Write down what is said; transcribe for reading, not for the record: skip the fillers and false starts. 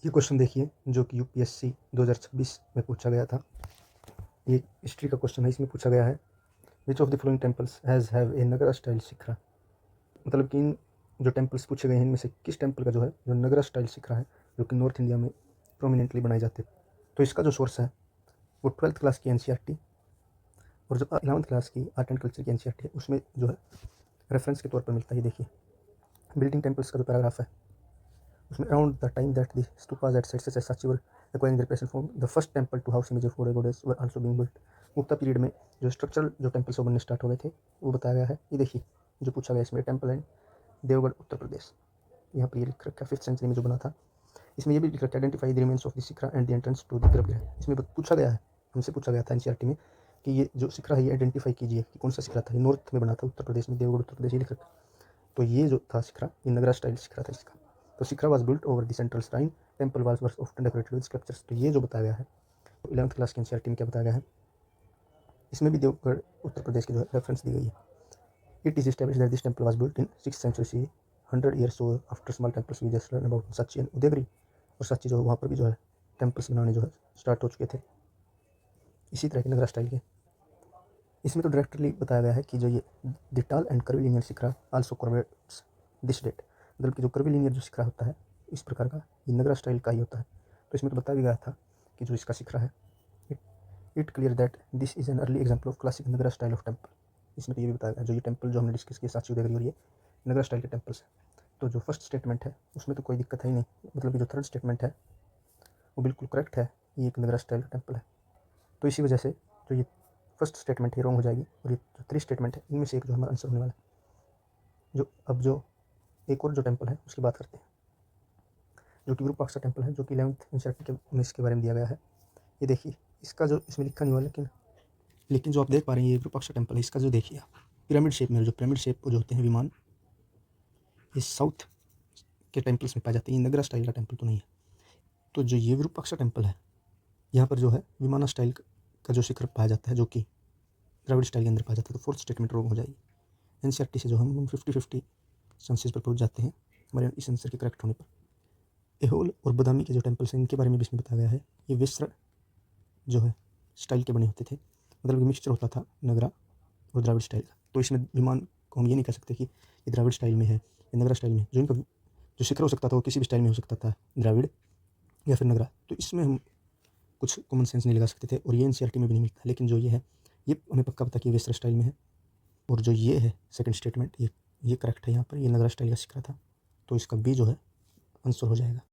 ये क्वेश्चन देखिए जो कि यूपीएससी 2026 में पूछा गया था। ये हिस्ट्री का क्वेश्चन है। इसमें पूछा गया है which of the following temples have a nagara style shikhara. मतलब कि इन जो टेम्पल्स पूछे गए हैं इनमें से किस टेम्पल का जो है जो नगरा स्टाइल शिखरा है, जो कि नॉर्थ इंडिया में प्रोमिनेंटली बनाए जाते हैं। तो इसका जो सोर्स है वो 12th क्लास की एनसीईआरटी और जो 11th क्लास की आर्ट एंड कल्चर की एनसीईआरटी है उसमें जो है रेफरेंस के तौर पर मिलता है। ये देखिए बिल्डिंग टेम्पल्स का जो पैराग्राफ है उसमें around the time that the stupas at sites such as Sachi were acquiring their present form, the first temple to house images of four goddesses were also being built। Gupta period में जो structural जो temples बनने start हो गए थे वो बताया गया है। ये देखिए जो पूछा गया इसमें टेम्पल है देवगढ़ उत्तर प्रदेश। यहाँ पर ये लिख रखा है 5th सेंचुरी में जो बना था। इसमें ये भी लिख रखा है identify the remains of the shikhara and the entrance to the garbhagriha. इसमें पूछा गया है, हमसे पूछा गया था एनसीईआरटी में कि ये जो शिखरा है ये आइडेंटिफाई कीजिए कि कौन सा शिखरा था। ये नॉर्थ में बना था उत्तर प्रदेश में, देवगढ़ उत्तर प्रदेश ये लिख रखा है। तो ये जो था शिखरा ये नगरा स्टाइल शिखरा था इसका। तो shikhara was built over the central shrine, temple was often decorated with sculptures. तो ये जो बताया गया है तो 11th क्लास की एनसीईआरटी में क्या बताया गया है, इसमें भी देवगढ़ उत्तर प्रदेश की जो है रेफरेंस दी गई है। It is established that this temple was built in 6th century c 100 years और after small temples we just learn about साची एंड उदयगिरी। और साची जो है वहाँ पर भी जो है टेम्पल्स बनाने जो है स्टार्ट हो चुके थे इसी तरह के नगरा स्टाइल के। इसमें तो डायरेक्टली बताया गया है कि जो ये the tall and curvilinear shikhara also corroborates this date. मतलब कि जो कर्वीलिनियर जो शिखरा होता है इस प्रकार का ये नगरा स्टाइल का ही होता है। तो इसमें तो बताया गया था कि जो इसका शिखरा है it clear that this is an early example of classic nagara style of temple. इसमें तो ये भी बताया गया जो ये टेम्पल जो हमने डिस्कस किया साची उदयगिरी और ये नगरा स्टाइल के टेम्पल्स है। तो जो फर्स्ट स्टेटमेंट है उसमें तो कोई दिक्कत है ही नहीं, मतलब कि जो थर्ड स्टेटमेंट है वो बिल्कुल करेक्ट है, ये एक नगरा स्टाइल का टेम्पल है। तो इसी वजह से जो ये फर्स्ट स्टेटमेंट है रॉन्ग हो जाएगी और ये जो 3 स्टेटमेंट है इनमें से एक जो हमारा आंसर होने वाला है। जो अब जो एक और जो टेम्पल है उसकी बात करते हैं जो कि विरूपाक्षा टेम्पल है, जो कि 11th एनसीईआरटी में इसके बारे में दिया गया है। ये देखिए इसका जो इसमें लिखा नहीं हुआ लेकिन जो आप देख पा रहे हैं ये विरूपाक्षा टेम्पल है। इसका जो देखिए आप पिरामिड शेप में जो पिरामिड शेप जो होते हैं विमान ये साउथ के टेम्पल्स में पाए जाते हैं। ये नगरा स्टाइल का टेम्पल तो नहीं है। तो जो ये विरूपाक्षा टेम्पल है यहाँ पर जो है विमाना स्टाइल का जो शिखर पाया जाता है जो कि द्रविड़ स्टाइल के अंदर पाया जाता है। तो फोर्थ स्टेटमेंट रॉन्ग हो जाएगी। एनसीईआरटी से जो हम 50-50 चांसेस पर पहुंच जाते हैं हमारे इस आंसर के करेक्ट होने पर। एहोल और बदामी के जो टेम्पल्स हैं इनके बारे में भी इसमें बताया गया है। ये विस्र जो है स्टाइल के बने होते थे, मतलब मिक्सचर होता था नगरा और द्राविड़ स्टाइल का। तो इसमें विमान को हम ये नहीं कह सकते कि ये द्राविड़ स्टाइल में है या नगरा स्टाइल में है। जो इनका जो शिखर हो सकता था वो किसी भी स्टाइल में हो सकता था, द्राविड़ या फिर नगरा। तो इसमें हम कुछ कॉमन सेंस नहीं लगा सकते थे और ये एनसीईआरटी में भी नहीं मिलता। लेकिन जो ये है ये हमें पक्का पता कि वेस्टर स्टाइल में है। और जो ये है सेकंड स्टेटमेंट ये करेक्ट है। यहाँ पर ये नगरा स्टाइल का शिखरा था। तो इसका बी जो है आंसर हो जाएगा।